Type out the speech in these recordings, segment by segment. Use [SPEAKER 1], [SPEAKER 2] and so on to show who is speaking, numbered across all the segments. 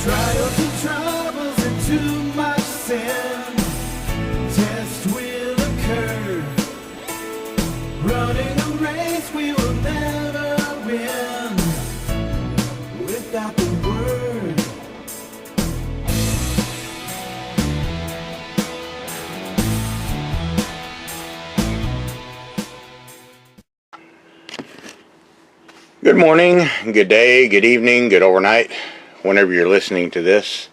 [SPEAKER 1] Trials and troubles and too much sin. Test will occur. Running a race we will never win without the word.
[SPEAKER 2] Good morning, good day, good evening, good overnight, whenever you're listening to this.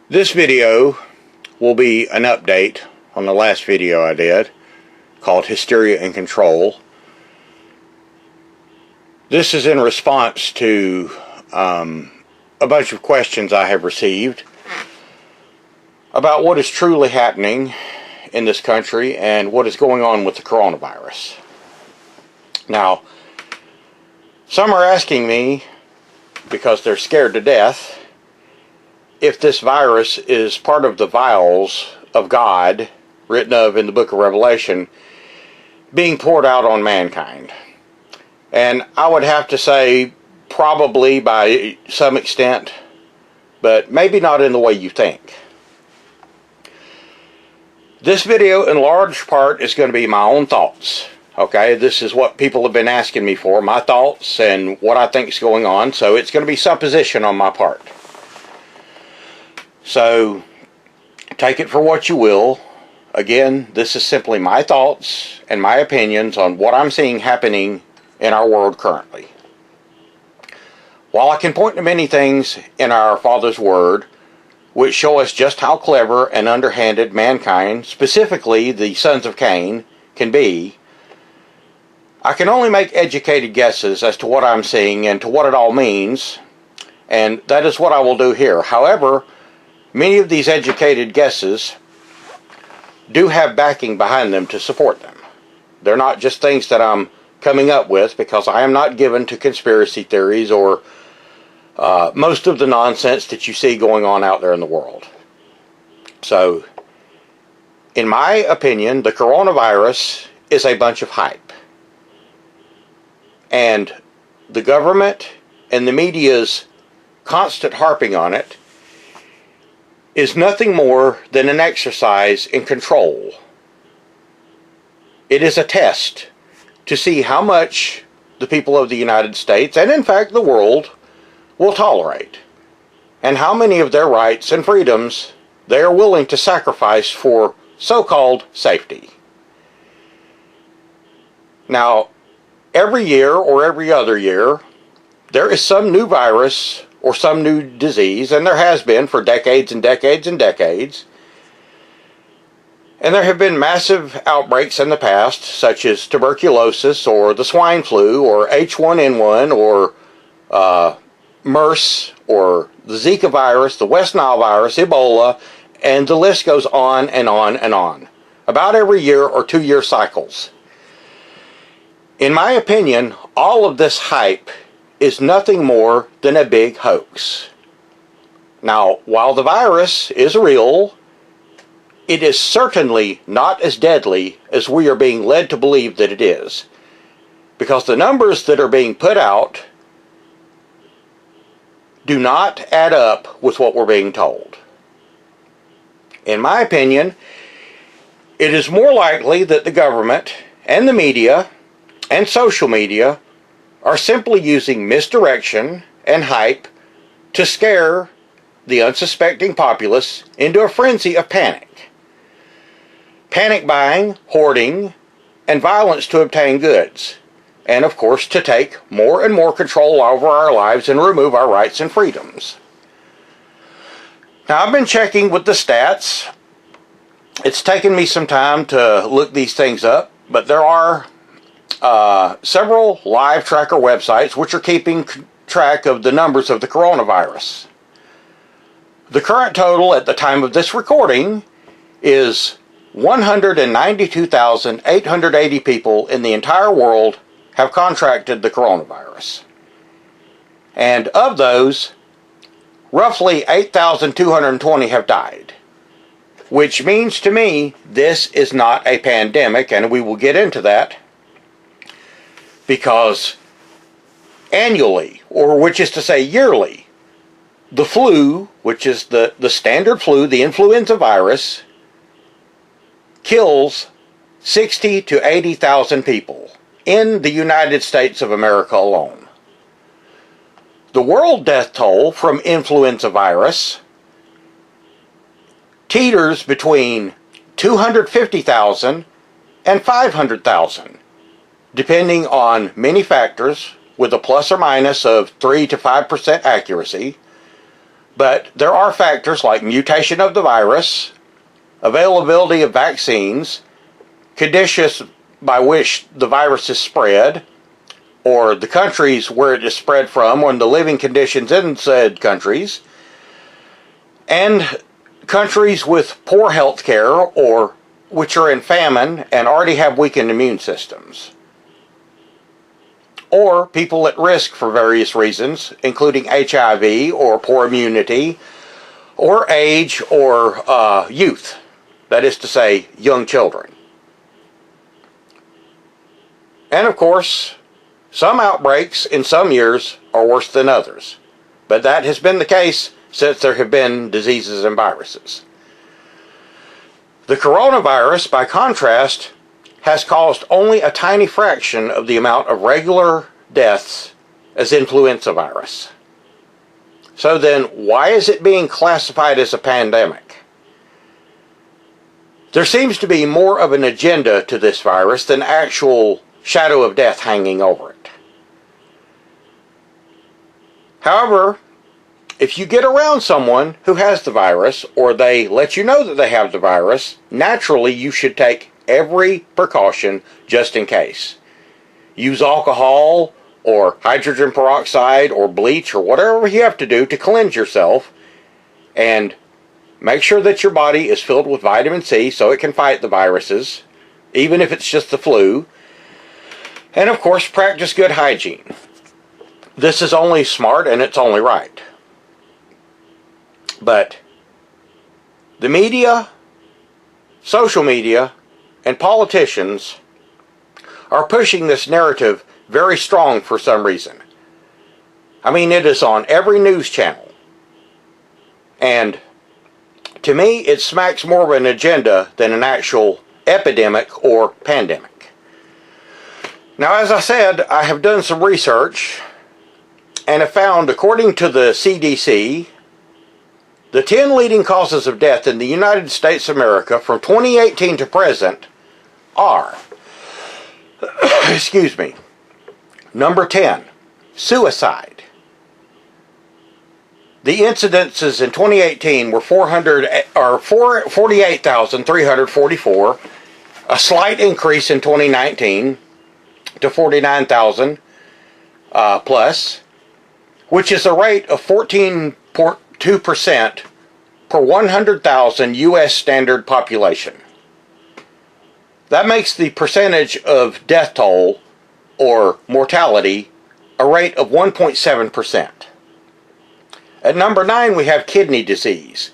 [SPEAKER 2] This video will be an update on the last video I did called Hysteria and Control. This is in response to a bunch of questions I have received about what is truly happening in this country and what is going on with the coronavirus. Now, some are asking me, because they're scared to death, if this virus is part of the vials of God, written of in the book of Revelation, being poured out on mankind. And I would have to say, probably by some extent, but maybe not in the way you think. This video, in large part, is going to be my own thoughts. Okay, this is what people have been asking me for, my thoughts and what I think is going on, so it's going to be supposition on my part. So, take it for what you will. Again, this is simply my thoughts and my opinions on what I'm seeing happening in our world currently. While I can point to many things in our Father's Word which show us just how clever and underhanded mankind, specifically the sons of Cain, can be, I can only make educated guesses as to what I'm seeing and to what it all means, and that is what I will do here. However, many of these educated guesses do have backing behind them to support them. They're not just things that I'm coming up with, because I am not given to conspiracy theories or most of the nonsense that you see going on out there in the world. So, in my opinion, the coronavirus is a bunch of hype. And the government and the media's constant harping on it is nothing more than an exercise in control. It is a test to see how much the people of the United States, and in fact the world, will tolerate, and how many of their rights and freedoms they are willing to sacrifice for so-called safety. Now, every year or every other year, there is some new virus or some new disease, and there has been for decades and decades and decades. And there have been massive outbreaks in the past, such as tuberculosis or the swine flu or H1N1 or MERS or the Zika virus, the West Nile virus, Ebola, and the list goes on and on and on. About every year or 2-year cycles. In my opinion, all of this hype is nothing more than a big hoax. Now, while the virus is real, it is certainly not as deadly as we are being led to believe that it is. Because the numbers that are being put out do not add up with what we're being told. In my opinion, it is more likely that the government and the media and social media are simply using misdirection and hype to scare the unsuspecting populace into a frenzy of panic. Panic buying, hoarding, and violence to obtain goods. And of course to take more and more control over our lives and remove our rights and freedoms. Now, I've been checking with the stats. It's taken me some time to look these things up, but there are several live tracker websites which are keeping track of the numbers of the coronavirus. The current total at the time of this recording is 192,880 people in the entire world have contracted the coronavirus. And of those, roughly 8,220 have died. Which means to me, this is not a pandemic, and we will get into that, because annually, or which is to say yearly, the flu, which is the standard flu, the influenza virus, kills 60 to 80,000 people in the United States of America alone. The world death toll from influenza virus teeters between 250,000 and 500,000, depending on many factors, with a plus or minus of 3 to 5% accuracy. But there are factors like mutation of the virus, availability of vaccines, conditions by which the virus is spread, or the countries where it is spread from, or the living conditions in said countries, and countries with poor health care or which are in famine and already have weakened immune systems, or people at risk for various reasons, including HIV or poor immunity, or age, or youth, that is to say, young children. And of course, some outbreaks in some years are worse than others, but that has been the case since there have been diseases and viruses. The coronavirus, by contrast, has caused only a tiny fraction of the amount of regular deaths as influenza virus. So then, why is it being classified as a pandemic? There seems to be more of an agenda to this virus than actual shadow of death hanging over it. However, if you get around someone who has the virus, or they let you know that they have the virus, naturally you should take every precaution just in case. Use alcohol, or hydrogen peroxide, or bleach, or whatever you have to do to cleanse yourself, and make sure that your body is filled with vitamin C so it can fight the viruses, even if it's just the flu. And of course, practice good hygiene. This is only smart and it's only right. But the media, social media, and politicians are pushing this narrative very strong for some reason. I mean, it is on every news channel. And to me, it smacks more of an agenda than an actual epidemic or pandemic. Now, as I said, I have done some research and have found, according to the CDC, the 10 leading causes of death in the United States of America from 2018 to present are, excuse me, number 10, suicide. The incidences in 2018 were 48,344, a slight increase in 2019 to 49,000 plus, which is a rate of 14.2% per 100,000 U.S. standard population. That makes the percentage of death toll or mortality a rate of 1.7%. At number 9, we have kidney disease,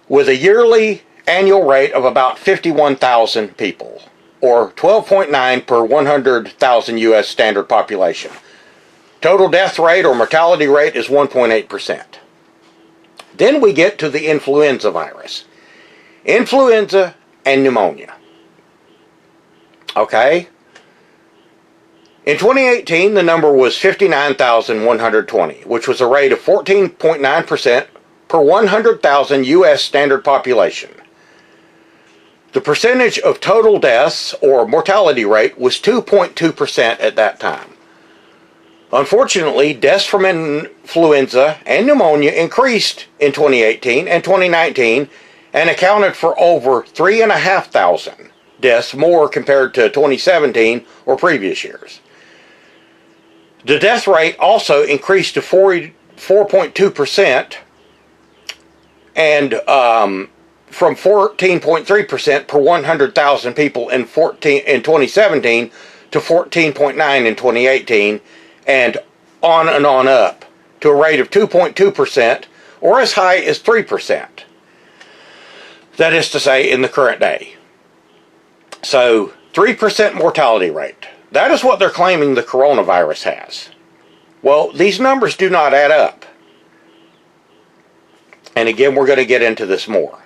[SPEAKER 2] with a yearly annual rate of about 51,000 people, or 12.9 per 100,000 U.S. standard population. Total death rate or mortality rate is 1.8%. Then we get to the influenza virus. Influenza and pneumonia. Okay? In 2018, the number was 59,120, which was a rate of 14.9% per 100,000 U.S. standard population. The percentage of total deaths or mortality rate was 2.2% at that time. Unfortunately, deaths from influenza and pneumonia increased in 2018 and 2019 and accounted for over 3,500 deaths more compared to 2017 or previous years. The death rate also increased to 4.2% and from 14.3% per 100,000 people in 2017 to 14.9 in 2018, and on up to a rate of 2.2% or as high as 3%. That is to say, in the current day. So, 3% mortality rate. That is what they're claiming the coronavirus has. Well, these numbers do not add up. And again, we're going to get into this more.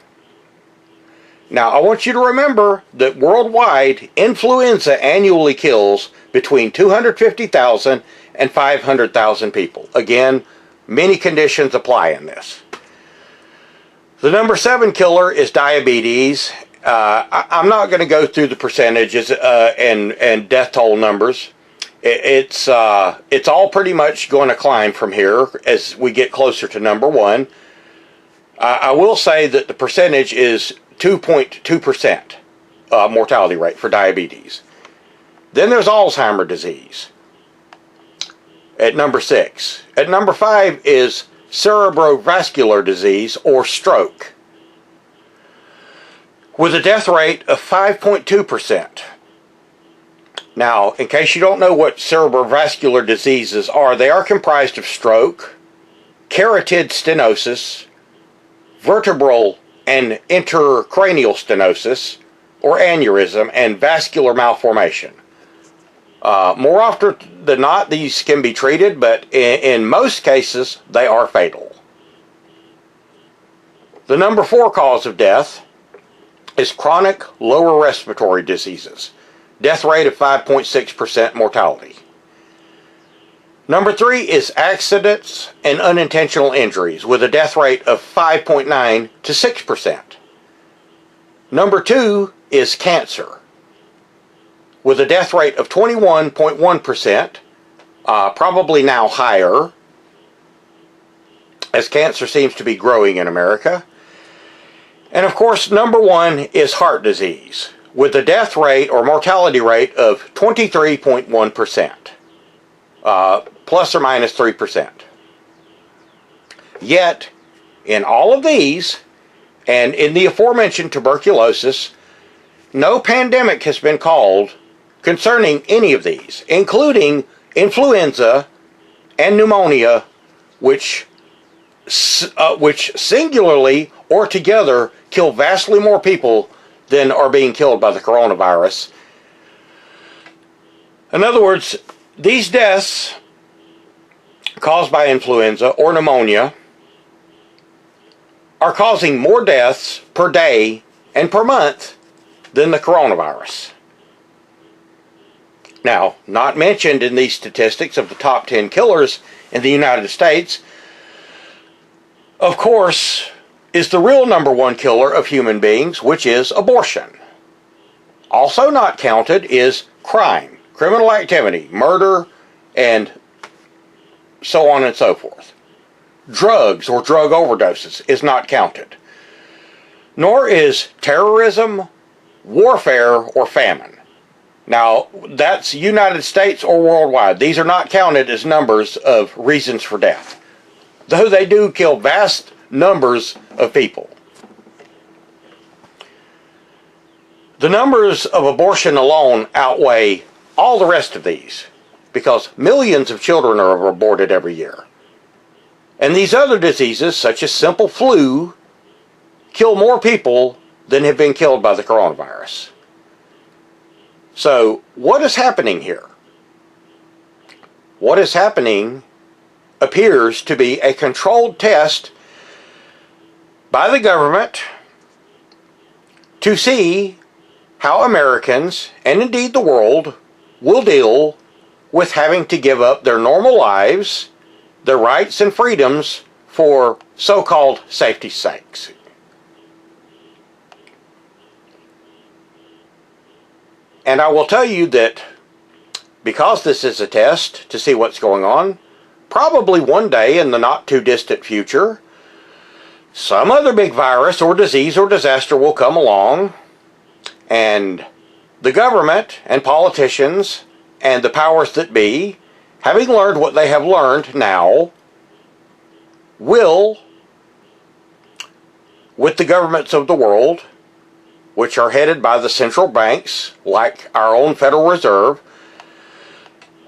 [SPEAKER 2] Now, I want you to remember that worldwide, influenza annually kills between 250,000 and 500,000 people. Again, many conditions apply in this. The number 7 killer is diabetes. I'm not going to go through the percentages and death toll numbers. It's all pretty much going to climb from here as we get closer to number 1. I will say that the percentage is 2.2% mortality rate for diabetes. Then there's Alzheimer's disease at number 6. At number 5 is cerebrovascular disease or stroke, with a death rate of 5.2%. Now, in case you don't know what cerebrovascular diseases are, they are comprised of stroke, carotid stenosis, vertebral and intracranial stenosis, or aneurysm, and vascular malformation. More often than not, these can be treated, but in most cases, they are fatal. The number 4 cause of death is chronic lower respiratory diseases. Death rate of 5.6% mortality. Number 3 is accidents and unintentional injuries, with a death rate of 5.9 to 6%. Number 2 is cancer, with a death rate of 21.1%, probably now higher, as cancer seems to be growing in America. And of course, number 1 is heart disease, with a death rate or mortality rate of 23.1%, plus or minus 3%. Yet, in all of these, and in the aforementioned tuberculosis, no pandemic has been called concerning any of these, including influenza and pneumonia, which singularly or together kill vastly more people than are being killed by the coronavirus. In other words, these deaths caused by influenza or pneumonia are causing more deaths per day and per month than the coronavirus. Now, not mentioned in these statistics of the top 10 killers in the United States, of course, is the real number 1 killer of human beings, which is abortion. Also not counted is crime, criminal activity, murder, and so on and so forth. Drugs or drug overdoses is not counted. Nor is terrorism, warfare, or famine. Now, that's United States or worldwide. These are not counted as numbers of reasons for death, though they do kill vast numbers of people. The numbers of abortion alone outweigh all the rest of these, because millions of children are aborted every year. And these other diseases, such as simple flu, kill more people than have been killed by the coronavirus. So, what is happening here? What is happening appears to be a controlled test by the government to see how Americans, and indeed the world, will deal with having to give up their normal lives, their rights and freedoms for so-called safety's sakes. And I will tell you that because this is a test to see what's going on, probably one day in the not too distant future, some other big virus or disease or disaster will come along, and the government and politicians and the powers that be, having learned what they have learned now, will, with the governments of the world, which are headed by the central banks, like our own Federal Reserve,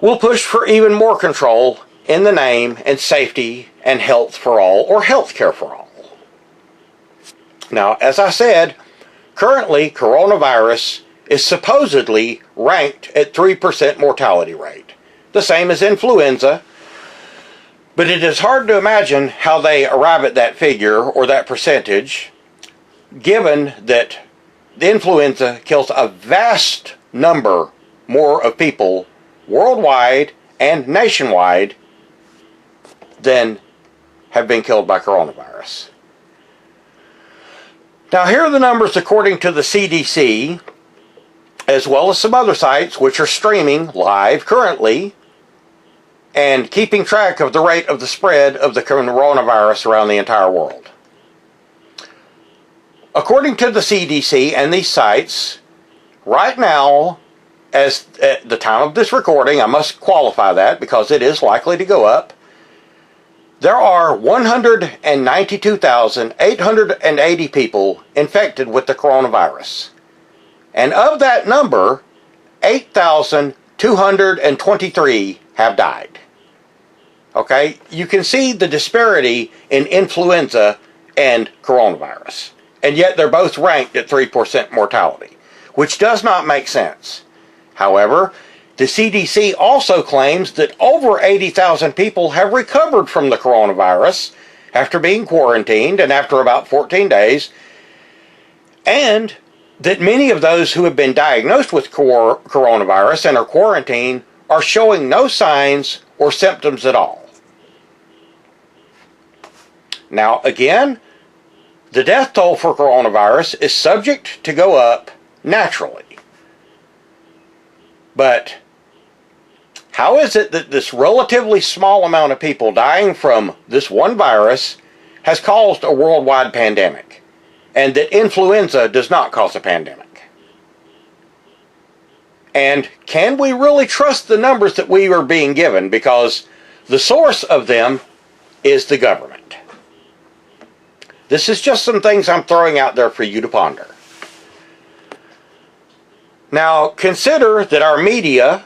[SPEAKER 2] will push for even more control in the name and safety and health for all, or health care for all. Now, as I said, currently coronavirus is supposedly ranked at 3% mortality rate, the same as influenza, But it is hard to imagine how they arrive at that figure or that percentage, given that the influenza kills a vast number more of people worldwide and nationwide than have been killed by coronavirus. Now, here are the numbers according to the CDC, as well as some other sites which are streaming live currently and keeping track of the rate of the spread of the coronavirus around the entire world. According to the CDC and these sites, right now, as at the time of this recording, I must qualify that because it is likely to go up, there are 192,880 people infected with the coronavirus. And of that number, 8,223 have died. Okay? You can see the disparity in influenza and coronavirus. And yet they're both ranked at 3% mortality, which does not make sense. However, the CDC also claims that over 80,000 people have recovered from the coronavirus after being quarantined and after about 14 days, and that many of those who have been diagnosed with coronavirus and are quarantined are showing no signs or symptoms at all. Now, again, the death toll for coronavirus is subject to go up naturally. But how is it that this relatively small amount of people dying from this one virus has caused a worldwide pandemic, and that influenza does not cause a pandemic? And can we really trust the numbers that we are being given, because the source of them is the government? This is just some things I'm throwing out there for you to ponder. Now, consider that our media,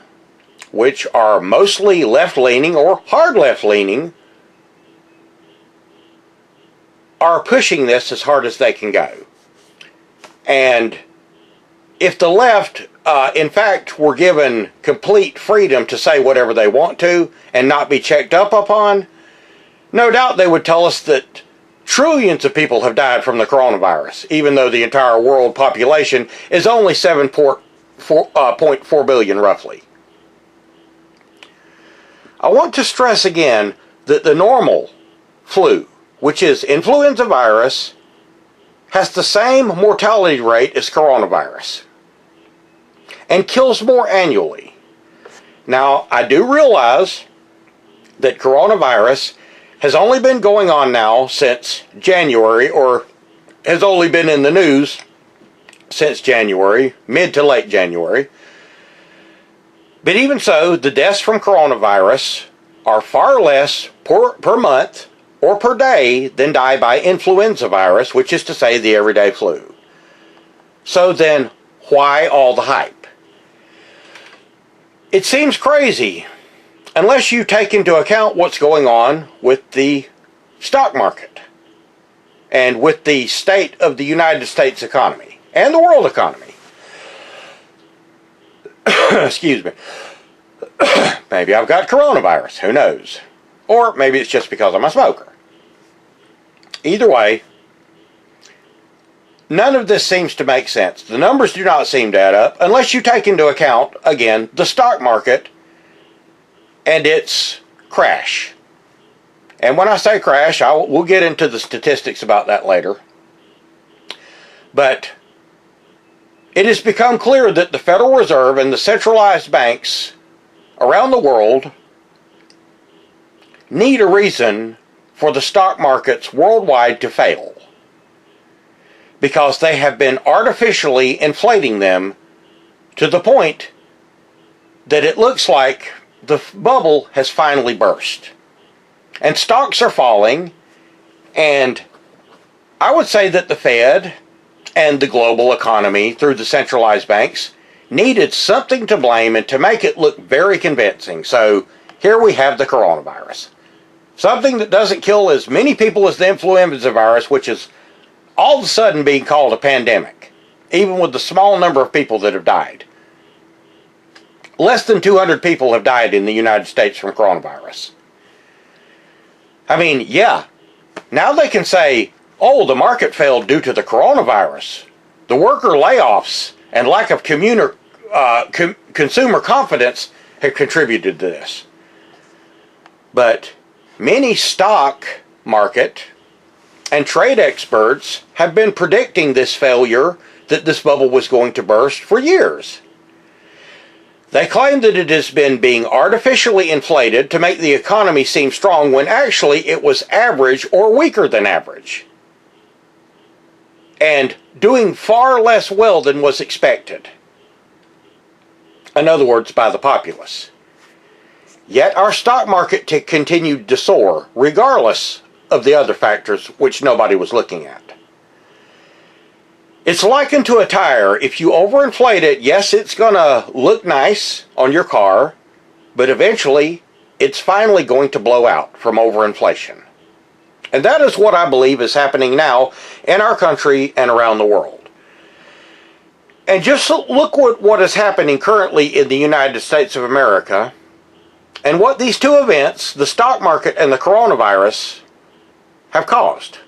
[SPEAKER 2] which are mostly left-leaning or hard left-leaning, are pushing this as hard as they can go. And if the left, in fact, were given complete freedom to say whatever they want to and not be checked up upon, no doubt they would tell us that trillions of people have died from the coronavirus, even though the entire world population is only 7.4 billion roughly. I want to stress again that the normal flu, which is influenza virus, has the same mortality rate as coronavirus and kills more annually. Now, I do realize that coronavirus has only been going on now since January, or has only been in the news since January, mid to late January. But even so, the deaths from coronavirus are far less per month or per day than die by influenza virus, which is to say the everyday flu. So then, why all the hype? It seems crazy unless you take into account what's going on with the stock market and with the state of the United States economy and the world economy. Excuse me. Maybe I've got coronavirus, who knows? Or maybe it's just because I'm a smoker. Either way, none of this seems to make sense. The numbers do not seem to add up unless you take into account, again, the stock market and its crash. And when I say crash, we'll get into the statistics about that later. But it has become clear that the Federal Reserve and the centralized banks around the world need a reason for the stock markets worldwide to fail, because they have been artificially inflating them to the point that it looks like the bubble has finally burst. And stocks are falling, and I would say that the Fed and the global economy through the centralized banks needed something to blame and to make it look very convincing. So here we have the coronavirus. Something that doesn't kill as many people as the influenza virus, which is all of a sudden being called a pandemic, even with the small number of people that have died. Less than 200 people have died in the United States from coronavirus. I mean, yeah, now they can say, oh, the market failed due to the coronavirus. The worker layoffs and lack of consumer confidence have contributed to this. But many stock market and trade experts have been predicting this failure, that this bubble was going to burst, for years. They claim that it has been being artificially inflated to make the economy seem strong when actually it was average or weaker than average, and doing far less well than was expected. In other words, by the populace. Yet our stock market continued to soar, regardless of the other factors which nobody was looking at. It's likened to a tire. If you overinflate it, yes, it's going to look nice on your car, but eventually it's finally going to blow out from overinflation. And that is what I believe is happening now in our country and around the world. And just look what is happening currently in the United States of America, and what these two events, the stock market and the coronavirus, have caused.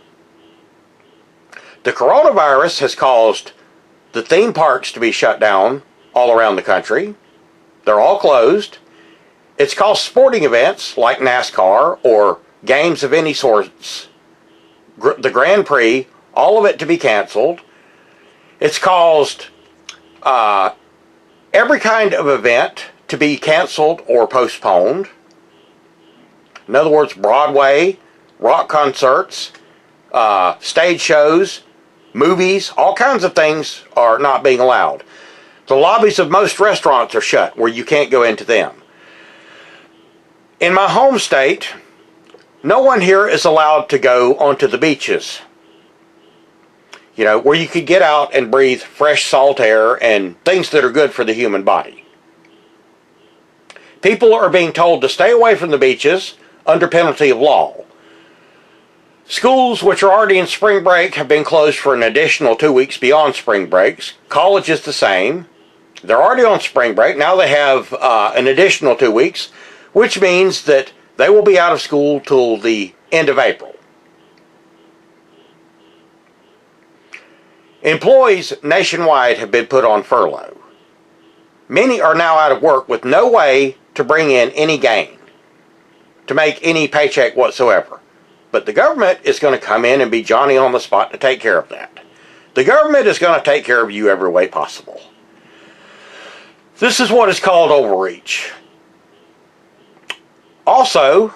[SPEAKER 2] The coronavirus has caused the theme parks to be shut down all around the country. They're all closed. It's caused sporting events like NASCAR or games of any sorts, the Grand Prix, all of it to be canceled. It's caused every kind of event to be canceled or postponed. In other words, Broadway, rock concerts, stage shows, movies, all kinds of things are not being allowed. The lobbies of most restaurants are shut, where you can't go into them. In my home state, no one here is allowed to go onto the beaches, where you could get out and breathe fresh salt air and things that are good for the human body. People are being told to stay away from the beaches under penalty of law. Schools, which are already in spring break, have been closed for an additional 2 weeks beyond spring breaks. College is the same. They're already on spring break. Now they have an additional 2 weeks, which means that they will be out of school till the end of April. Employees nationwide have been put on furlough. Many are now out of work with no way to bring in any gain, to make any paycheck whatsoever. But the government is going to come in and be Johnny on the spot to take care of that. The government is going to take care of you every way possible. This is what is called overreach. Also,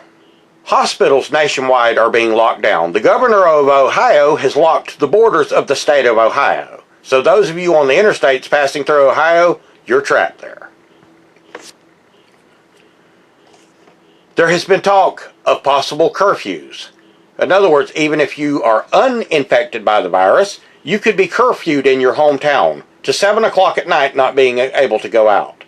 [SPEAKER 2] hospitals nationwide are being locked down. The governor of Ohio has locked the borders of the state of Ohio. So those of you on the interstates passing through Ohio, you're trapped there. There has been talk of possible curfews. In other words, even if you are uninfected by the virus, you could be curfewed in your hometown to 7 o'clock at night, not being able to go out.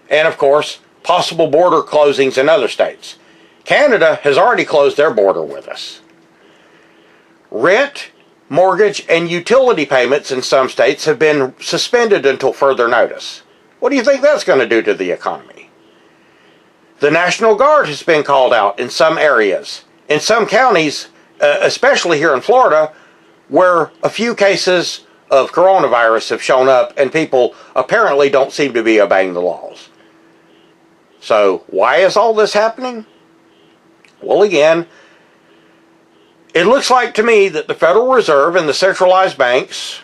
[SPEAKER 2] And of course, possible border closings in other states. Canada has already closed their border with us. Rent, mortgage, and utility payments in some states have been suspended until further notice. What do you think that's going to do to the economy? The National Guard has been called out in some areas. In some counties, especially here in Florida, where a few cases of coronavirus have shown up and people apparently don't seem to be obeying the laws. So, why is all this happening? Well, again, it looks like to me that the Federal Reserve and the centralized banks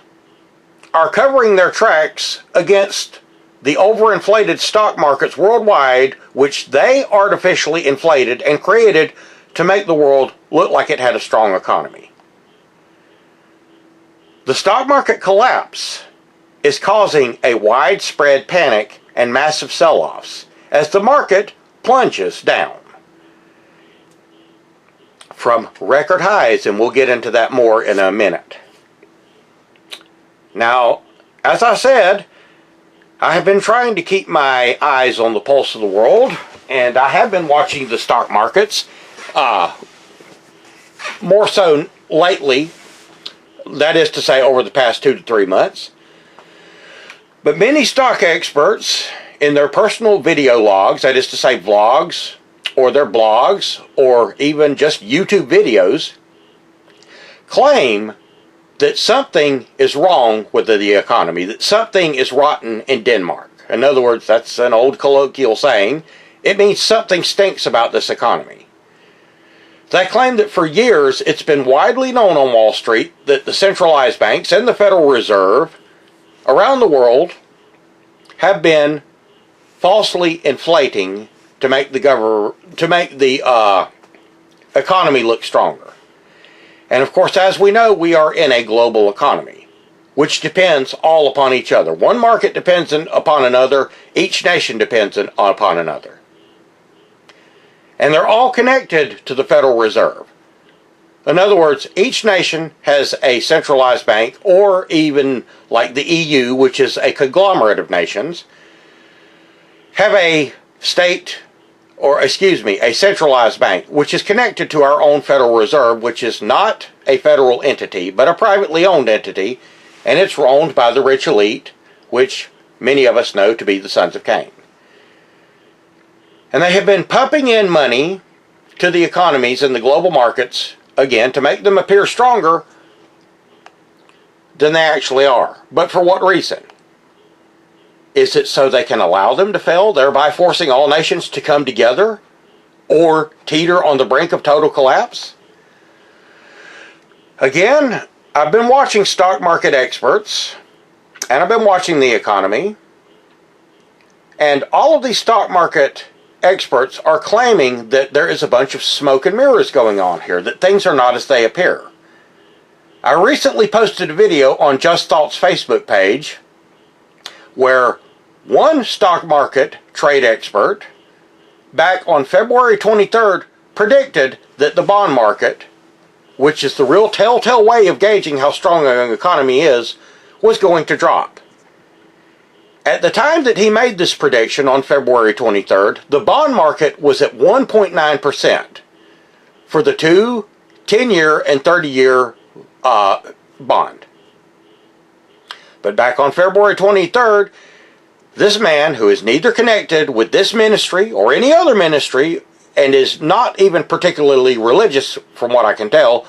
[SPEAKER 2] are covering their tracks against the overinflated stock markets worldwide, which they artificially inflated and created to make the world look like it had a strong economy. The stock market collapse is causing a widespread panic and massive sell-offs as the market plunges down from record highs, and we'll get into that more in a minute. Now, as I said, I have been trying to keep my eyes on the pulse of the world, and I have been watching the stock markets more so lately, that is to say over the past 2 to 3 months. But many stock experts in their personal video logs, that is to say vlogs or their blogs or even just YouTube videos claim that something is wrong with the economy, that something is rotten in Denmark. In other words, that's an old colloquial saying. It means something stinks about this economy. They claim that for years it's been widely known on Wall Street that the centralized banks and the Federal Reserve around the world have been falsely inflating to make the economy look stronger. And of course, as we know, we are in a global economy, which depends all upon each other. One market depends upon another. Each nation depends upon another. And they're all connected to the Federal Reserve. In other words, each nation has a centralized bank, or even like the EU, which is a conglomerate of nations, have a centralized bank, which is connected to our own Federal Reserve, which is not a federal entity, but a privately owned entity, and it's owned by the rich elite, which many of us know to be the sons of Cain. And they have been pumping in money to the economies and the global markets, again, to make them appear stronger than they actually are. But for what reason? Is it so they can allow them to fail, thereby forcing all nations to come together or teeter on the brink of total collapse? Again, I've been watching stock market experts, and I've been watching the economy, and all of these stock market experts are claiming that there is a bunch of smoke and mirrors going on here, that things are not as they appear. I recently posted a video on Just Thoughts Facebook page where one stock market trade expert back on February 23rd predicted that the bond market, which is the real telltale way of gauging how strong an economy is, was going to drop. At the time that he made this prediction on February 23rd, the bond market was at 1.9% for the 10-year and 30-year bond. But back on February 23rd, this man, who is neither connected with this ministry or any other ministry, and is not even particularly religious from what I can tell,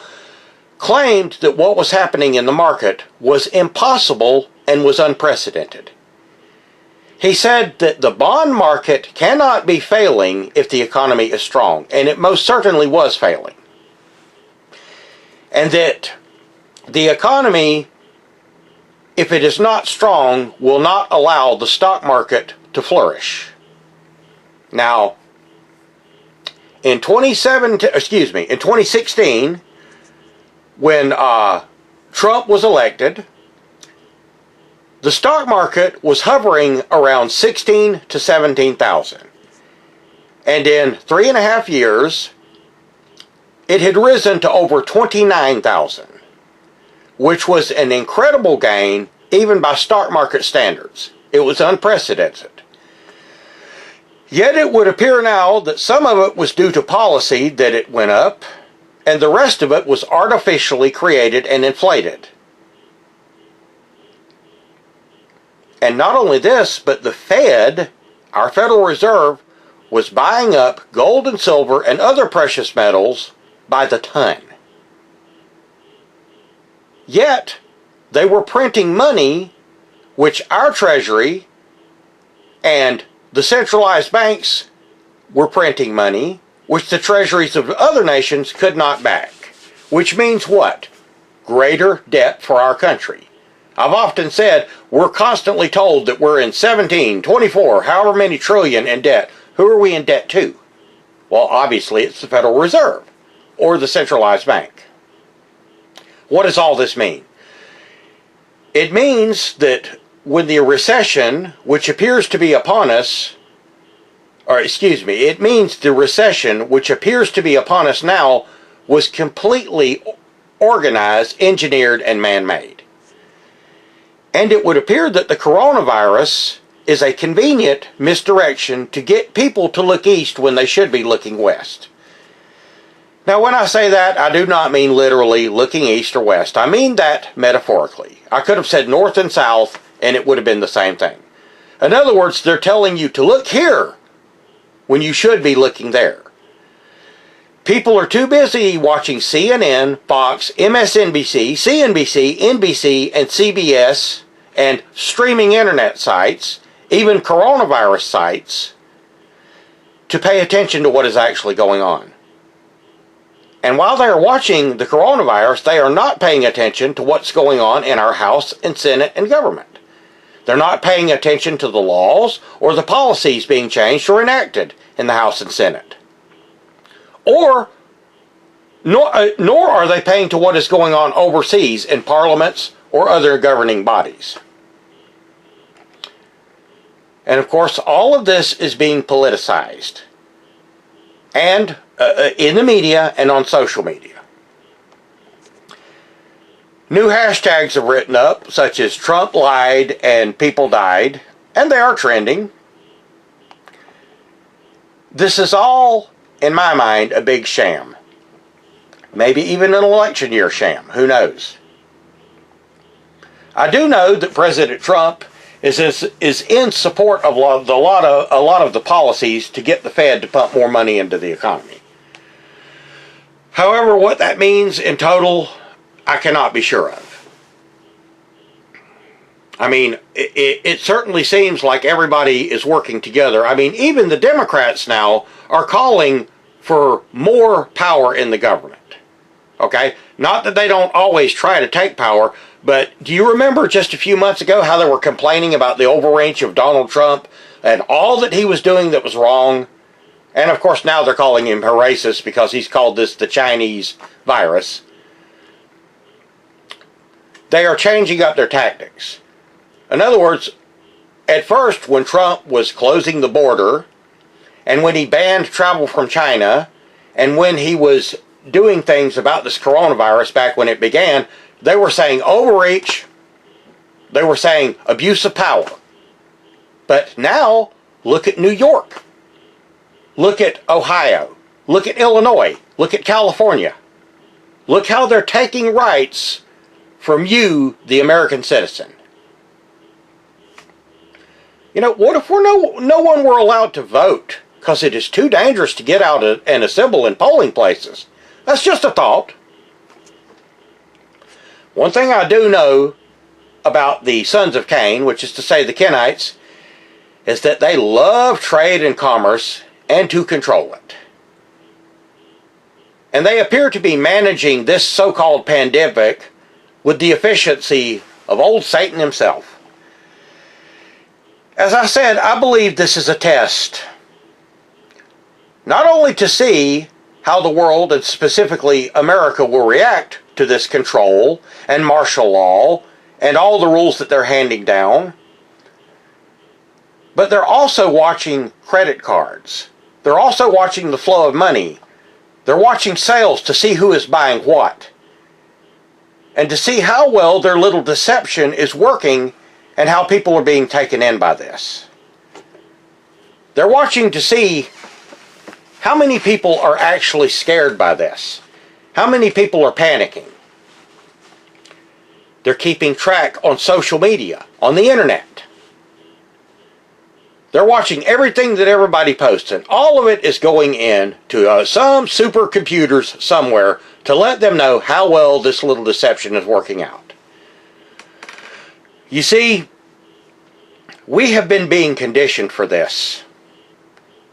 [SPEAKER 2] claimed that what was happening in the market was impossible and was unprecedented. He said that the bond market cannot be failing if the economy is strong, and it most certainly was failing. And that the economy, if it is not strong, will not allow the stock market to flourish. Now, in 2016, when Trump was elected, the stock market was hovering around 16 to 17,000. And in 3.5 years, it had risen to over 29,000, which was an incredible gain even by stock market standards. It was unprecedented. Yet it would appear now that some of it was due to policy that it went up, and the rest of it was artificially created and inflated. And not only this, but the Fed, our Federal Reserve, was buying up gold and silver and other precious metals by the ton. Yet, they were printing money, which our Treasury and the centralized banks were printing money, which the treasuries of other nations could not back. Which means what? Greater debt for our country. I've often said we're constantly told that we're in 17, 24, however many trillion in debt. Who are we in debt to? Well, obviously it's the Federal Reserve or the centralized bank. What does all this mean? It means that when the recession, which appears to be upon us, it means the recession, which appears to be upon us now, was completely organized, engineered, and man-made. And it would appear that the coronavirus is a convenient misdirection to get people to look east when they should be looking west. Now, when I say that, I do not mean literally looking east or west. I mean that metaphorically. I could have said north and south, and it would have been the same thing. In other words, they're telling you to look here when you should be looking there. People are too busy watching CNN, Fox, MSNBC, CNBC, NBC, and CBS, and streaming internet sites, even coronavirus sites, to pay attention to what is actually going on. And while they are watching the coronavirus, they are not paying attention to what's going on in our House and Senate and government. They're not paying attention to the laws or the policies being changed or enacted in the House and Senate. Nor are they paying to what is going on overseas in parliaments or other governing bodies. And of course, all of this is being politicized. And in the media and on social media. New hashtags have written up, such as Trump lied and people died, and they are trending. This is all, in my mind, a big sham. Maybe even an election year sham. Who knows? I do know that President Trump is in support of a lot of the policies to get the Fed to pump more money into the economy. However, what that means in total, I cannot be sure of. I mean, it certainly seems like everybody is working together. I mean, even the Democrats now are calling for more power in the government. Okay? Not that they don't always try to take power, but do you remember just a few months ago how they were complaining about the overreach of Donald Trump and all that he was doing that was wrong? And of course now they're calling him a racist because he's called this the Chinese virus. They are changing up their tactics. In other words, at first when Trump was closing the border, and when he banned travel from China, and when he was doing things about this coronavirus back when it began, they were saying overreach, they were saying abuse of power. But now, look at New York. Look at Ohio. Look at Illinois. Look at California. Look how they're taking rights from you, the American citizen. You know, what if no one were allowed to vote because it is too dangerous to get out and assemble in polling places? That's just a thought. One thing I do know about the sons of Cain, which is to say the Kenites, is that they love trade and commerce and to control it. And they appear to be managing this so-called pandemic with the efficiency of old Satan himself. As I said, I believe this is a test. Not only to see how the world, and specifically America, will react to this control and martial law and all the rules that they're handing down, but they're also watching credit cards. They're also watching the flow of money. They're watching sales to see who is buying what, and to see how well their little deception is working and how people are being taken in by this. They're watching to see how many people are actually scared by this. How many people are panicking? They're keeping track on social media, on the internet. They're watching everything that everybody posts, and all of it is going in to some supercomputers somewhere to let them know how well this little deception is working out. You see, we have been being conditioned for this.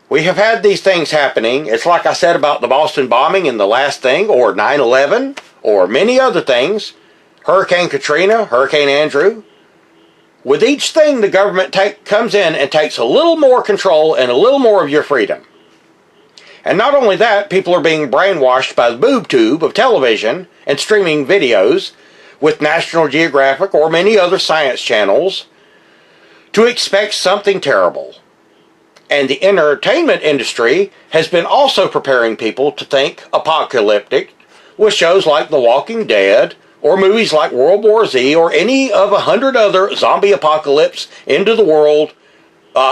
[SPEAKER 2] We have had these things happening. It's like I said about the Boston bombing and the last thing, or 9/11, or many other things. Hurricane Katrina, Hurricane Andrew. With each thing, the government comes in and takes a little more control and a little more of your freedom. And not only that, people are being brainwashed by the boob tube of television and streaming videos with National Geographic or many other science channels to expect something terrible. And the entertainment industry has been also preparing people to think apocalyptic with shows like The Walking Dead, or movies like World War Z, or any of 100 other zombie apocalypse into the world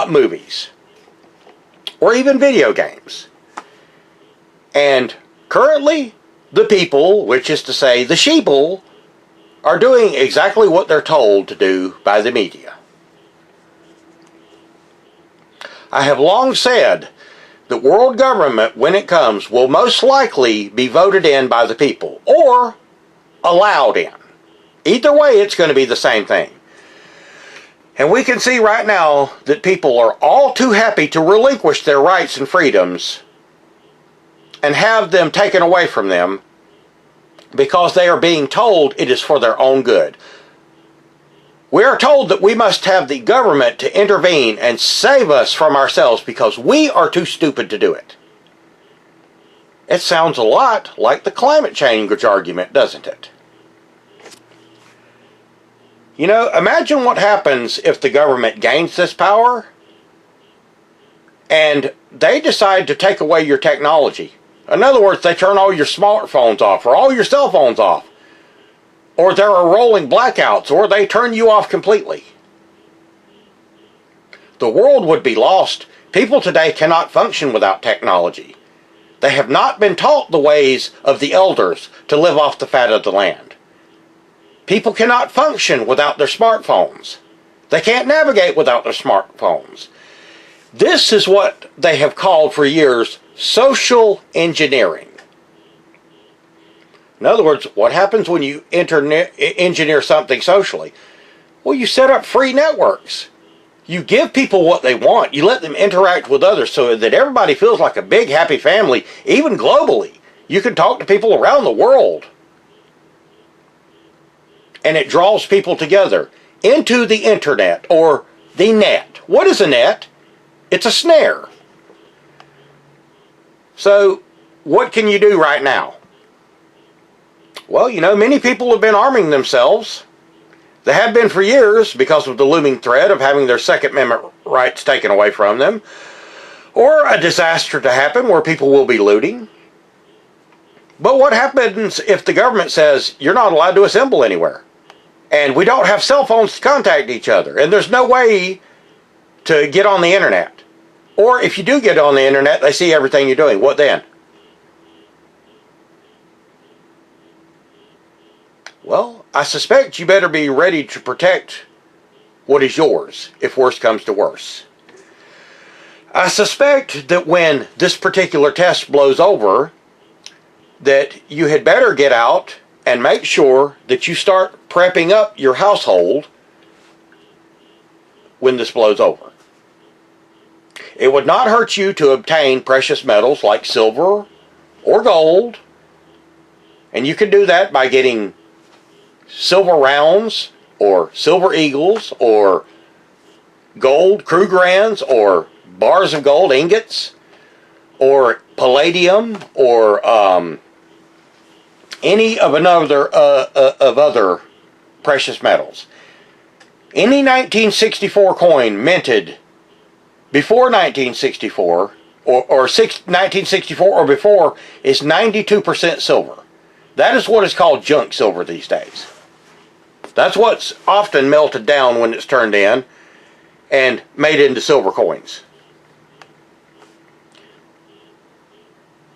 [SPEAKER 2] movies. Or even video games. And currently, the people, which is to say the sheeple, are doing exactly what they're told to do by the media. I have long said that world government, when it comes, will most likely be voted in by the people or allowed in. Either way, it's going to be the same thing. And we can see right now that people are all too happy to relinquish their rights and freedoms and have them taken away from them because they are being told it is for their own good. We are told that we must have the government to intervene and save us from ourselves because we are too stupid to do it. It sounds a lot like the climate change argument, doesn't it? You know, imagine what happens if the government gains this power and they decide to take away your technology. In other words, they turn all your smartphones off or all your cell phones off. Or there are rolling blackouts, or they turn you off completely. The world would be lost. People today cannot function without technology. They have not been taught the ways of the elders to live off the fat of the land. People cannot function without their smartphones. They can't navigate without their smartphones. This is what they have called for years social engineering. In other words, what happens when you engineer something socially? Well, you set up free networks. You give people what they want. You let them interact with others so that everybody feels like a big, happy family, even globally. You can talk to people around the world. And it draws people together into the internet or the net. What is a net? It's a snare. So, what can you do right now? Well, you know, many people have been arming themselves. They have been for years because of the looming threat of having their Second Amendment rights taken away from them, or a disaster to happen where people will be looting. But what happens if the government says you're not allowed to assemble anywhere? And we don't have cell phones to contact each other, and there's no way to get on the internet. Or if you do get on the internet, they see everything you're doing. What then? Well, I suspect you better be ready to protect what is yours, if worse comes to worse. I suspect that when this particular test blows over, that you had better get out and make sure that you start prepping up your household when this blows over. It would not hurt you to obtain precious metals like silver or gold, and you can do that by getting silver rounds or silver eagles or gold Krugerrands or bars of gold ingots or palladium or any of other precious metals. Any 1964 coin minted before 1964 or 1964 or before is 92% silver. That is what is called junk silver these days. That's what's often melted down when it's turned in and made into silver coins.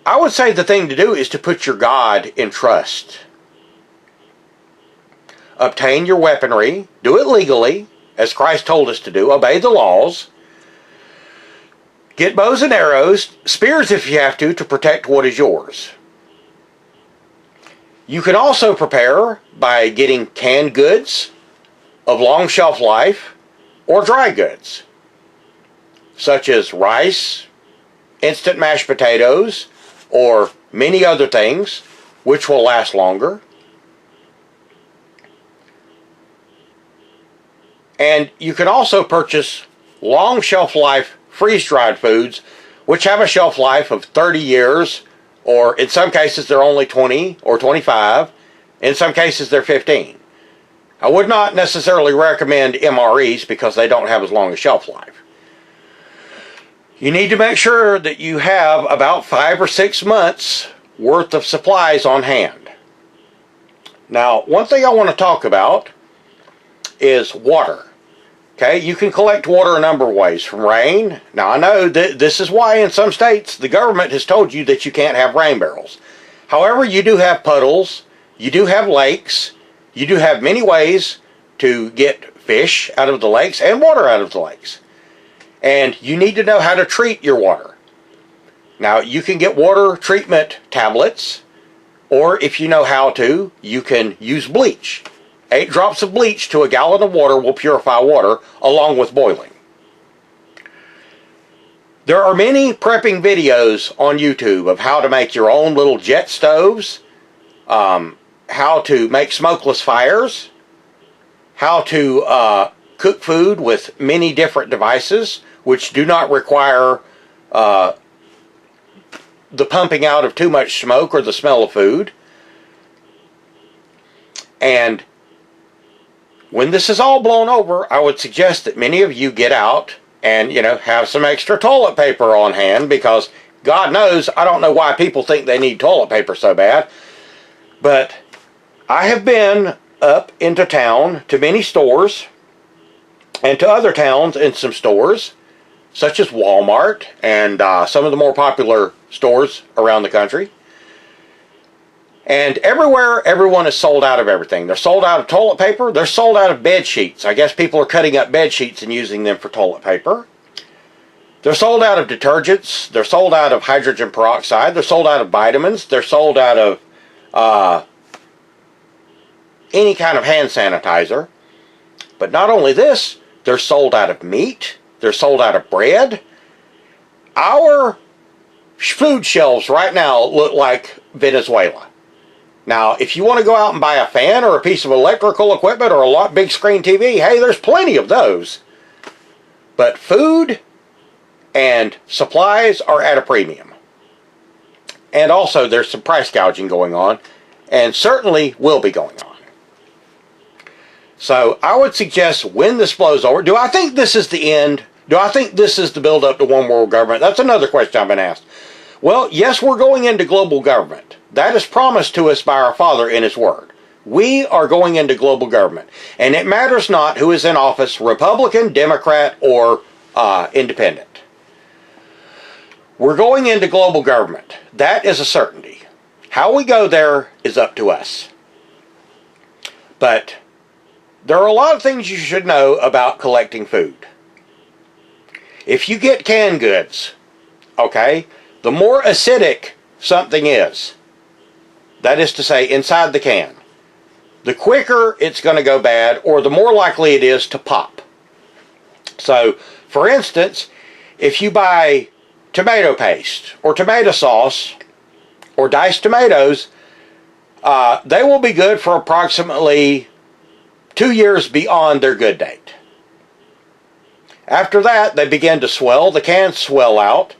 [SPEAKER 2] I would say the thing to do is to put your God in trust. Obtain your weaponry, do it legally, as Christ told us to do, obey the laws. Get bows and arrows, spears if you have to protect what is yours. You can also prepare by getting canned goods of long shelf life or dry goods, such as rice, instant mashed potatoes, or many other things which will last longer. And you can also purchase long shelf life freeze-dried foods which have a shelf life of 30 years, or in some cases they're only 20 or 25. In some cases they're 15. I would not necessarily recommend MREs because they don't have as long a shelf life. You need to make sure that you have about 5 or 6 months worth of supplies on hand. Now, one thing I want to talk about is water. Okay, you can collect water a number of ways, from rain. Now, I know that this is why in some states the government has told you that you can't have rain barrels. However, you do have puddles, you do have lakes, you do have many ways to get fish out of the lakes and water out of the lakes. And you need to know how to treat your water. Now, you can get water treatment tablets, or if you know how to, you can use bleach. 8 drops of bleach to a gallon of water will purify water, along with boiling. There are many prepping videos on YouTube of how to make your own little jet stoves, how to make smokeless fires, how to cook food with many different devices, which do not require the pumping out of too much smoke or the smell of food. And when this is all blown over, I would suggest that many of you get out and, have some extra toilet paper on hand, because God knows, I don't know why people think they need toilet paper so bad. But I have been up into town to many stores and to other towns and some stores, such as Walmart and some of the more popular stores around the country. And everywhere, everyone is sold out of everything. They're sold out of toilet paper. They're sold out of bed sheets. I guess people are cutting up bed sheets and using them for toilet paper. They're sold out of detergents. They're sold out of hydrogen peroxide. They're sold out of vitamins. They're sold out of any kind of hand sanitizer. But not only this, they're sold out of meat. They're sold out of bread. Our food shelves right now look like Venezuela. Now, if you want to go out and buy a fan or a piece of electrical equipment or a big screen TV, hey, there's plenty of those. But food and supplies are at a premium. And also, there's some price gouging going on, and certainly will be going on. So, I would suggest when this blows over, do I think this is the end? Do I think this is the build-up to one world government? That's another question I've been asked. Well, yes, we're going into global government. That is promised to us by our Father in His Word. We are going into global government. And it matters not who is in office, Republican, Democrat, or Independent. We're going into global government. That is a certainty. How we go there is up to us. But there are a lot of things you should know about collecting food. If you get canned goods, okay, the more acidic something is, that is to say, inside the can, the quicker it's going to go bad, or the more likely it is to pop. So, for instance, if you buy tomato paste, or tomato sauce, or diced tomatoes, they will be good for approximately 2 years beyond their good date. After that, they begin to swell. The cans swell out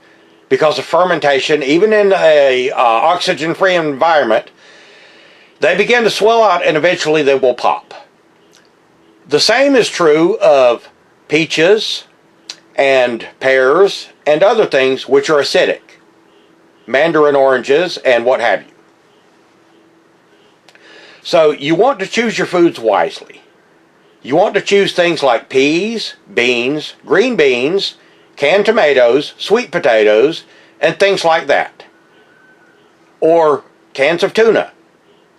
[SPEAKER 2] because of fermentation. Even in a oxygen-free environment, they begin to swell out, and eventually they will pop. The same is true of peaches and pears and other things which are acidic. Mandarin oranges and what have you. So you want to choose your foods wisely. You want to choose things like peas, beans, green beans, canned tomatoes, sweet potatoes, and things like that. Or cans of tuna,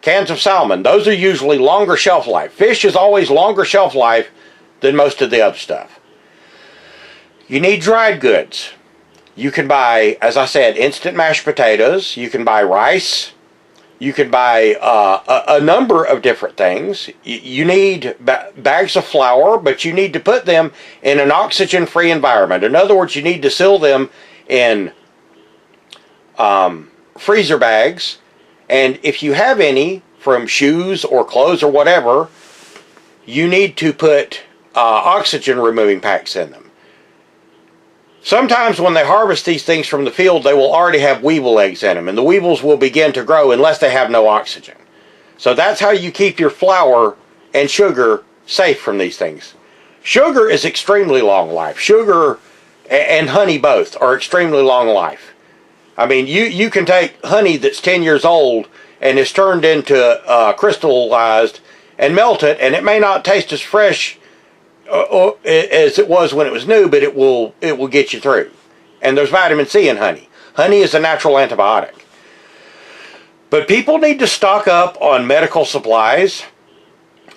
[SPEAKER 2] cans of salmon. Those are usually longer shelf life. Fish is always longer shelf life than most of the other stuff. You need dried goods. You can buy, as I said, instant mashed potatoes. You can buy rice. You can buy a number of different things. You need bags of flour, but you need to put them in an oxygen-free environment. In other words, you need to seal them in freezer bags. And if you have any from shoes or clothes or whatever, you need to put oxygen-removing packs in them. Sometimes when they harvest these things from the field, they will already have weevil eggs in them, and the weevils will begin to grow unless they have no oxygen. So that's how you keep your flour and sugar safe from these things. Sugar is extremely long life. Sugar and honey both are extremely long life. I mean, you can take honey that's 10 years old and is turned into crystallized and melt it, and it may not taste as fresh as it was when it was new, but it will get you through. And there's vitamin C in honey. Honey is a natural antibiotic. But people need to stock up on medical supplies,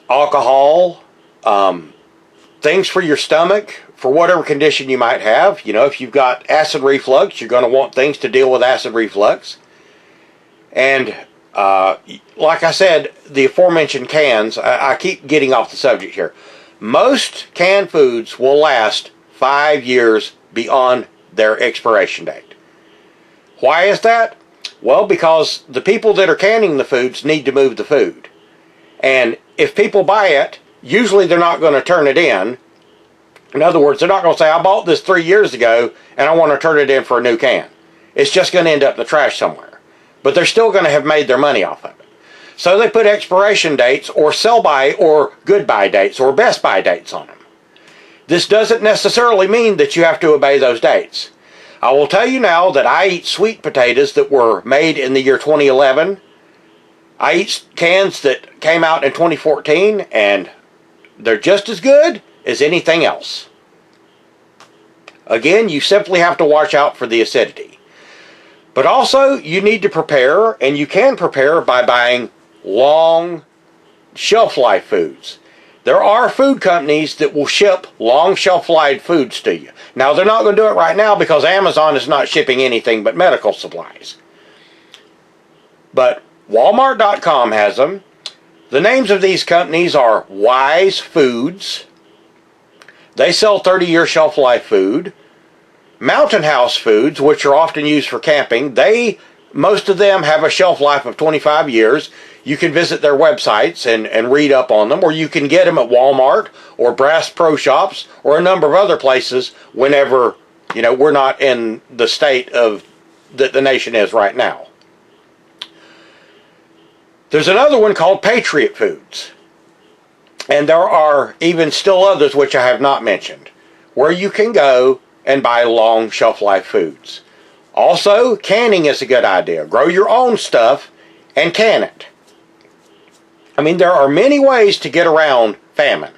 [SPEAKER 2] alcohol, things for your stomach, for whatever condition you might have. You know, if you've got acid reflux, you're going to want things to deal with acid reflux. And like I said, the aforementioned cans, I keep getting off the subject here. Most canned foods will last 5 years beyond their expiration date. Why is that? Well, because the people that are canning the foods need to move the food. And if people buy it, usually they're not going to turn it in. In other words, they're not going to say, I bought this 3 years ago and I want to turn it in for a new can. It's just going to end up in the trash somewhere. But they're still going to have made their money off of it. So they put expiration dates or sell-by or goodbye dates or best-by dates on them. This doesn't necessarily mean that you have to obey those dates. I will tell you now that I eat sweet potatoes that were made in the year 2011. I eat cans that came out in 2014, and they're just as good as anything else. Again, you simply have to watch out for the acidity. But also, you need to prepare, and you can prepare by buying long shelf life foods. There are food companies that will ship long shelf life foods to you. Now, they're not going to do it right now because Amazon is not shipping anything but medical supplies. But Walmart.com has them. The names of these companies are Wise Foods. They sell 30-year shelf life food. Mountain House Foods, which are often used for camping, most of them have a shelf life of 25 years. You can visit their websites and read up on them, or you can get them at Walmart or Bass Pro Shops or a number of other places whenever, we're not in the state of that the nation is right now. There's another one called Patriot Foods. And there are even still others which I have not mentioned, where you can go and buy long shelf life foods. Also, canning is a good idea. Grow your own stuff and can it. I mean, there are many ways to get around famine.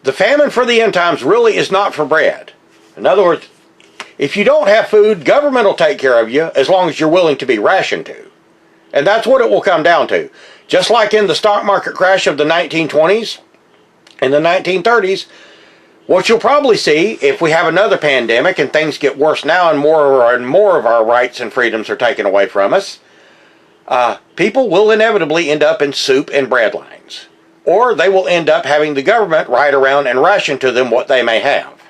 [SPEAKER 2] The famine for the end times really is not for bread. In other words, if you don't have food, government will take care of you as long as you're willing to be rationed to. And that's what it will come down to. Just like in the stock market crash of the 1920s and the 1930s, what you'll probably see if we have another pandemic and things get worse now and more of our rights and freedoms are taken away from us, people will inevitably end up in soup and bread lines. Or they will end up having the government ride around and ration to them what they may have.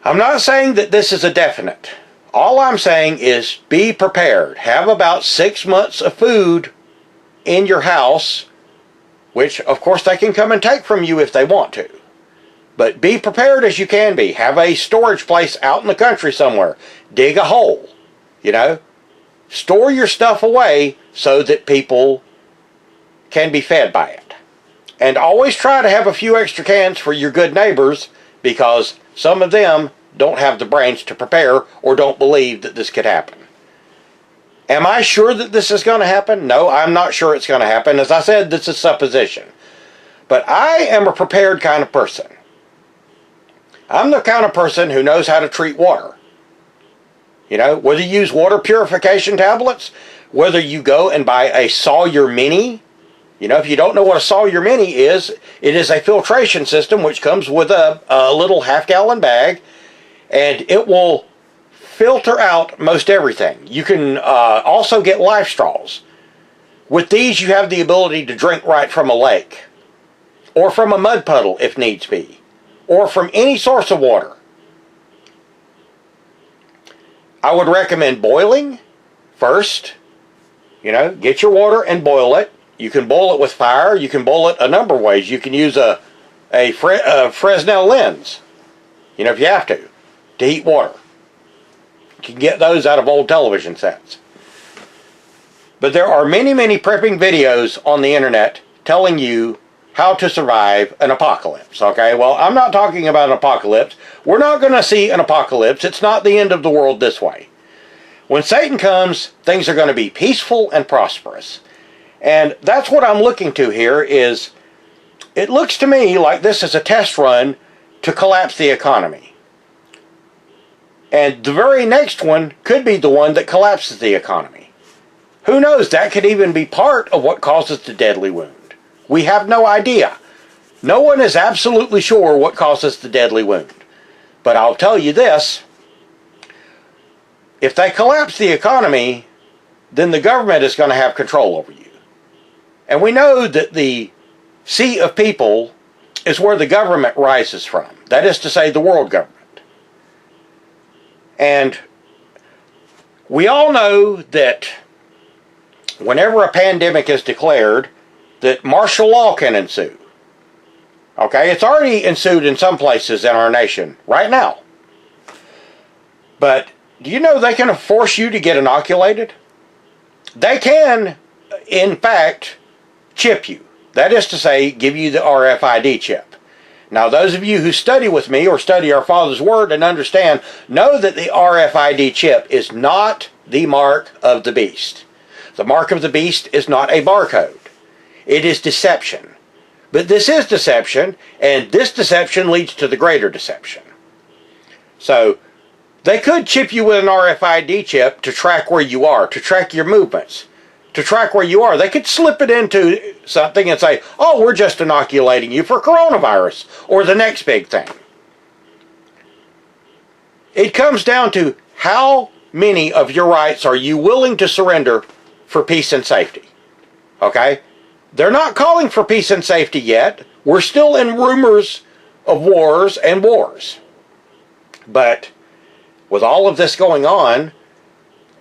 [SPEAKER 2] I'm not saying that this is a definite. All I'm saying is be prepared. Have about 6 months of food in your house, which of course they can come and take from you if they want to. But be prepared as you can be. Have a storage place out in the country somewhere. Dig a hole. Store your stuff away so that people can be fed by it. And always try to have a few extra cans for your good neighbors, because some of them don't have the brains to prepare or don't believe that this could happen. Am I sure that this is going to happen? No, I'm not sure it's going to happen. As I said, this is supposition. But I am a prepared kind of person. I'm the kind of person who knows how to treat water. Whether you use water purification tablets, whether you go and buy a Sawyer Mini. If you don't know what a Sawyer Mini is, it is a filtration system which comes with a little half-gallon bag, and it will filter out most everything. You can also get life straws. With these, you have the ability to drink right from a lake, or from a mud puddle if needs be, or from any source of water. I would recommend boiling first. Get your water and boil it. You can boil it with fire. You can boil it a number of ways. You can use a Fresnel lens, if you have to heat water. You can get those out of old television sets. But there are many, many prepping videos on the internet telling you how to survive an apocalypse. Okay, well, I'm not talking about an apocalypse. We're not going to see an apocalypse. It's not the end of the world this way. When Satan comes, things are going to be peaceful and prosperous. And that's what I'm looking to here is, it looks to me like this is a test run to collapse the economy. And the very next one could be the one that collapses the economy. Who knows, that could even be part of what causes the deadly wound. We have no idea. No one is absolutely sure what causes the deadly wound. But I'll tell you this, if they collapse the economy, then the government is going to have control over you. And we know that the seat of people is where the government rises from. That is to say, the world government. And we all know that whenever a pandemic is declared, that martial law can ensue. Okay, it's already ensued in some places in our nation right now. But do you know they can force you to get inoculated? They can, in fact, chip you. That is to say, give you the RFID chip. Now, those of you who study with me or study our Father's Word and understand, know that the RFID chip is not the mark of the beast. The mark of the beast is not a barcode. It is deception. But this is deception, and this deception leads to the greater deception. So, they could chip you with an RFID chip to track where you are, to track your movements, to track where you are. They could slip it into something and say, oh, we're just inoculating you for coronavirus, or the next big thing. It comes down to how many of your rights are you willing to surrender for peace and safety. Okay? They're not calling for peace and safety yet. We're still in rumors of wars and wars. But with all of this going on,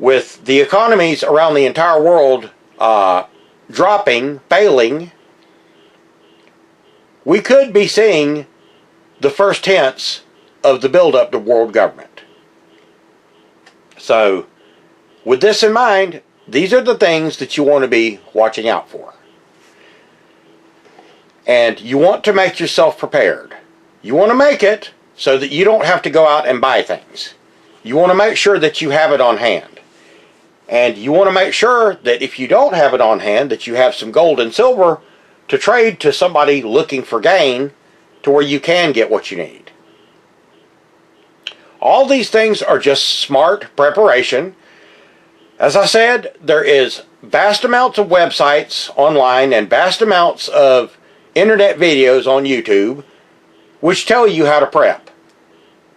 [SPEAKER 2] with the economies around the entire world dropping, failing, we could be seeing the first hints of the buildup to world government. So, with this in mind, these are the things that you want to be watching out for. And you want to make yourself prepared. You want to make it so that you don't have to go out and buy things. You want to make sure that you have it on hand. And you want to make sure that if you don't have it on hand, that you have some gold and silver to trade to somebody looking for gain to where you can get what you need. All these things are just smart preparation. As I said, there is vast amounts of websites online and vast amounts of internet videos on YouTube which tell you how to prep.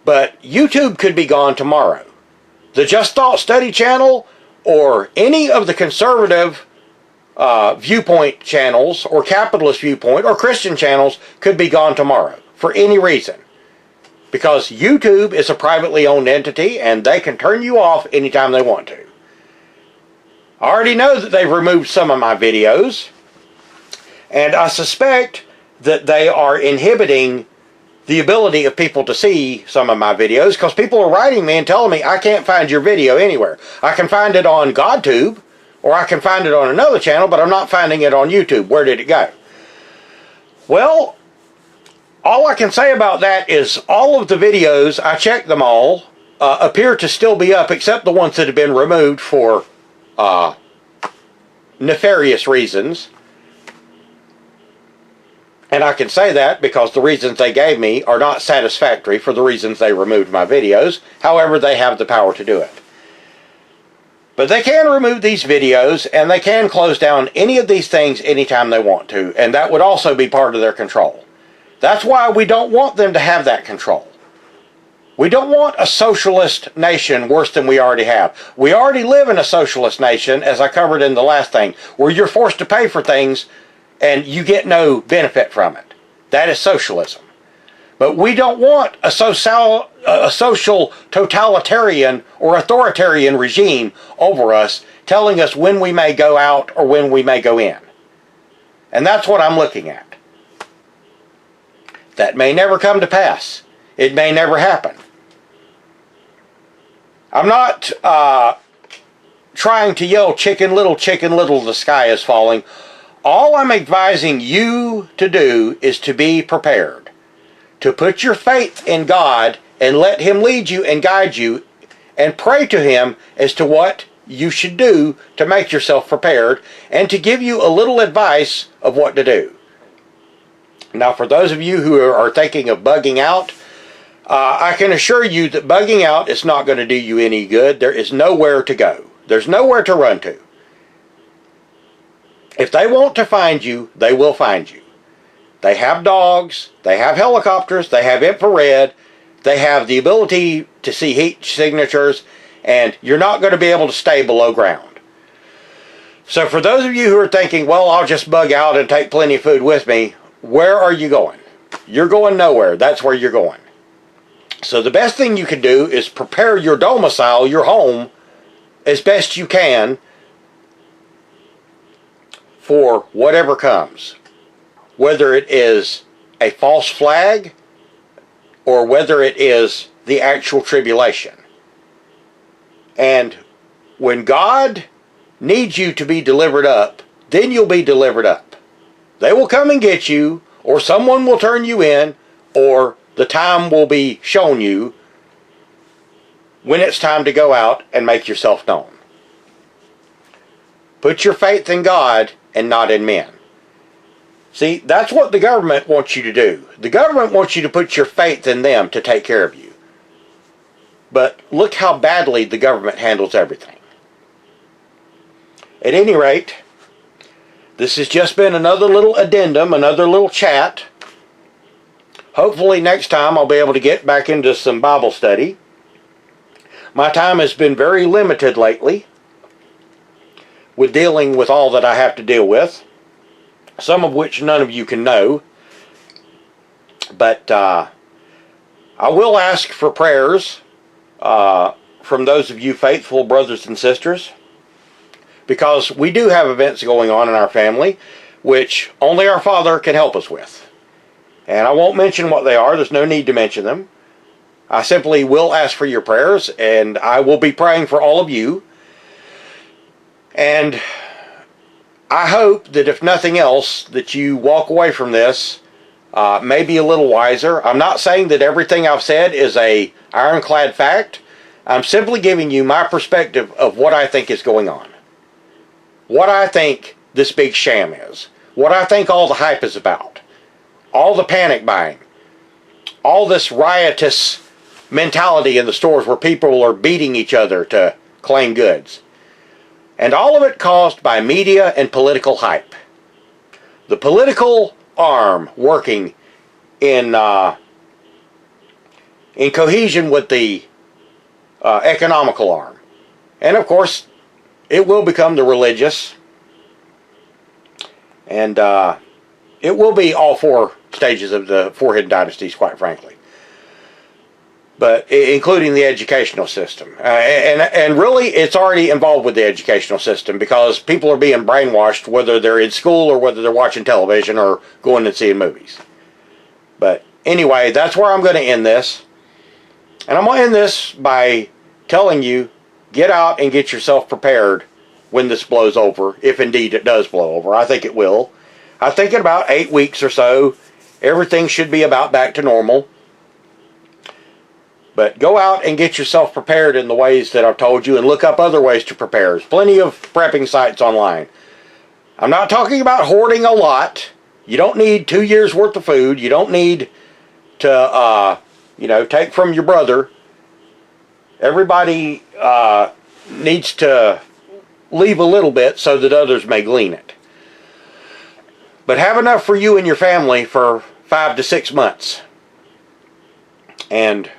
[SPEAKER 2] But YouTube could be gone tomorrow. The Just Thought Study channel or any of the conservative viewpoint channels or capitalist viewpoint or Christian channels could be gone tomorrow for any reason. Because YouTube is a privately owned entity and they can turn you off anytime they want to. I already know that they've removed some of my videos, and I suspect that they are inhibiting the ability of people to see some of my videos because people are writing me and telling me I can't find your video anywhere. I can find it on GodTube or I can find it on another channel, but I'm not finding it on YouTube. Where did it go? Well, all I can say about that is all of the videos, I checked them all, appear to still be up except the ones that have been removed for nefarious reasons. And I can say that because the reasons they gave me are not satisfactory for the reasons they removed my videos. However, they have the power to do it. But they can remove these videos and they can close down any of these things anytime they want to. And that would also be part of their control. That's why we don't want them to have that control. We don't want a socialist nation worse than we already have. We already live in a socialist nation, as I covered in the last thing, where you're forced to pay for things and you get no benefit from it. That is socialism. But we don't want a social totalitarian or authoritarian regime over us telling us when we may go out or when we may go in. And that's what I'm looking at. That may never come to pass. It may never happen. I'm not trying to yell chicken little, the sky is falling. All I'm advising you to do is to be prepared. To put your faith in God and let Him lead you and guide you and pray to Him as to what you should do to make yourself prepared and to give you a little advice of what to do. Now, for those of you who are thinking of bugging out, I can assure you that bugging out is not going to do you any good. There is nowhere to go. There's nowhere to run to. If they want to find you, they will find you. They have dogs, they have helicopters, they have infrared, they have the ability to see heat signatures, and you're not going to be able to stay below ground. So for those of you who are thinking, well, I'll just bug out and take plenty of food with me, where are you going? You're going nowhere. That's where you're going. So the best thing you can do is prepare your domicile, your home, as best you can for whatever comes. Whether it is a false flag or whether it is the actual tribulation. And when God needs you to be delivered up, then you'll be delivered up. They will come and get you, or someone will turn you in, or the time will be shown you when it's time to go out and make yourself known. Put your faith in God and not in men. See, that's what the government wants you to do. The government wants you to put your faith in them to take care of you. But look how badly the government handles everything. At any rate, this has just been another little addendum, another little chat. Hopefully next time I'll be able to get back into some Bible study. My time has been very limited lately with dealing with all that I have to deal with, some of which none of you can know. But I will ask for prayers from those of you faithful brothers and sisters, because we do have events going on in our family which only our Father can help us with. And I won't mention what they are. There's no need to mention them. I simply will ask for your prayers, and I will be praying for all of you. And I hope that if nothing else, that you walk away from this maybe a little wiser. I'm not saying that everything I've said is a ironclad fact. I'm simply giving you my perspective of what I think is going on. What I think this big sham is. What I think all the hype is about. All the panic buying. All this riotous mentality in the stores where people are beating each other to claim goods. And all of it caused by media and political hype. The political arm working in cohesion with the economical arm. And of course, it will become the religious. And it will be all four stages of the four hidden dynasties, quite frankly. But including the educational system. And really, it's already involved with the educational system, because people are being brainwashed, whether they're in school or whether they're watching television or going and seeing movies. But anyway, that's where I'm going to end this. And I'm going to end this by telling you, get out and get yourself prepared when this blows over, if indeed it does blow over. I think it will. I think in about 8 weeks or so, everything should be about back to normal. But go out and get yourself prepared in the ways that I've told you, and look up other ways to prepare. There's plenty of prepping sites online. I'm not talking about hoarding a lot. You don't need 2 years worth of food. You don't need to, take from your brother. Everybody needs to leave a little bit so that others may glean it. But have enough for you and your family for 5 to 6 months. And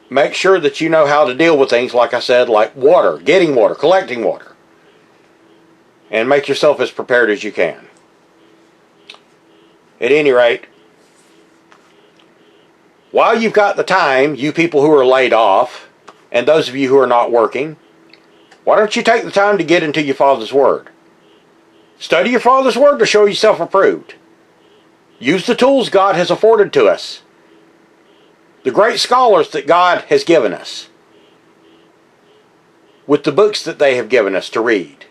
[SPEAKER 2] make sure that you know how to deal with things, like I said, like water, getting water, collecting water. And make yourself as prepared as you can. At any rate, while you've got the time, you people who are laid off, and those of you who are not working, why don't you take the time to get into your Father's Word? Study your Father's Word to show yourself approved. Use the tools God has afforded to us. The great scholars that God has given us, with the books that they have given us to read,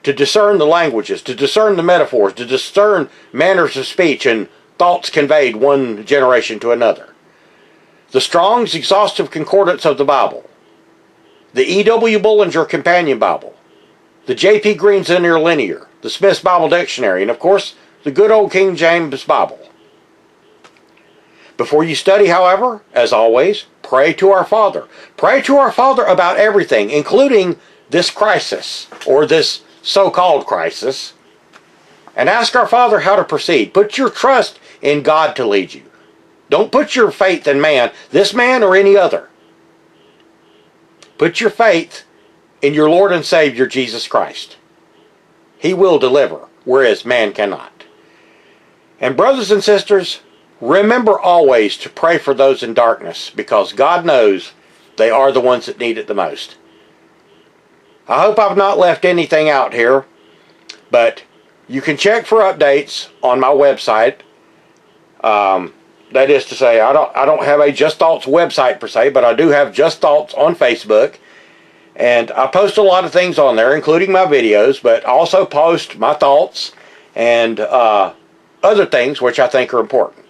[SPEAKER 2] to discern the languages, to discern the metaphors, to discern manners of speech and thoughts conveyed one generation to another. The Strong's Exhaustive Concordance of the Bible, the E.W. Bullinger Companion Bible, the J.P. Green's Interlinear, the Smith's Bible Dictionary, and of course, the good old King James Bible. Before you study, however, as always, pray to our Father. Pray to our Father about everything, including this crisis, or this so-called crisis, and ask our Father how to proceed. Put your trust in God to lead you. Don't put your faith in man, this man or any other. Put your faith in your Lord and Savior, Jesus Christ. He will deliver, whereas man cannot. And brothers and sisters, remember always to pray for those in darkness, because God knows they are the ones that need it the most. I hope I've not left anything out here, but you can check for updates on my website. That is to say, I don't have a Just Thoughts website per se, but I do have Just Thoughts on Facebook. And I post a lot of things on there, including my videos, but also post my thoughts and other things which I think are important.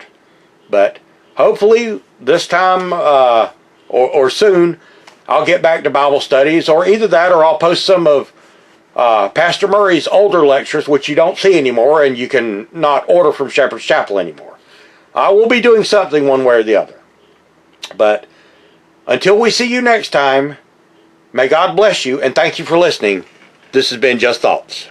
[SPEAKER 2] But hopefully this time or soon, I'll get back to Bible studies, or either that or I'll post some of Pastor Murray's older lectures, which you don't see anymore and you can not order from Shepherd's Chapel anymore. I will be doing something one way or the other. But until we see you next time, may God bless you, and thank you for listening. This has been Just Thoughts.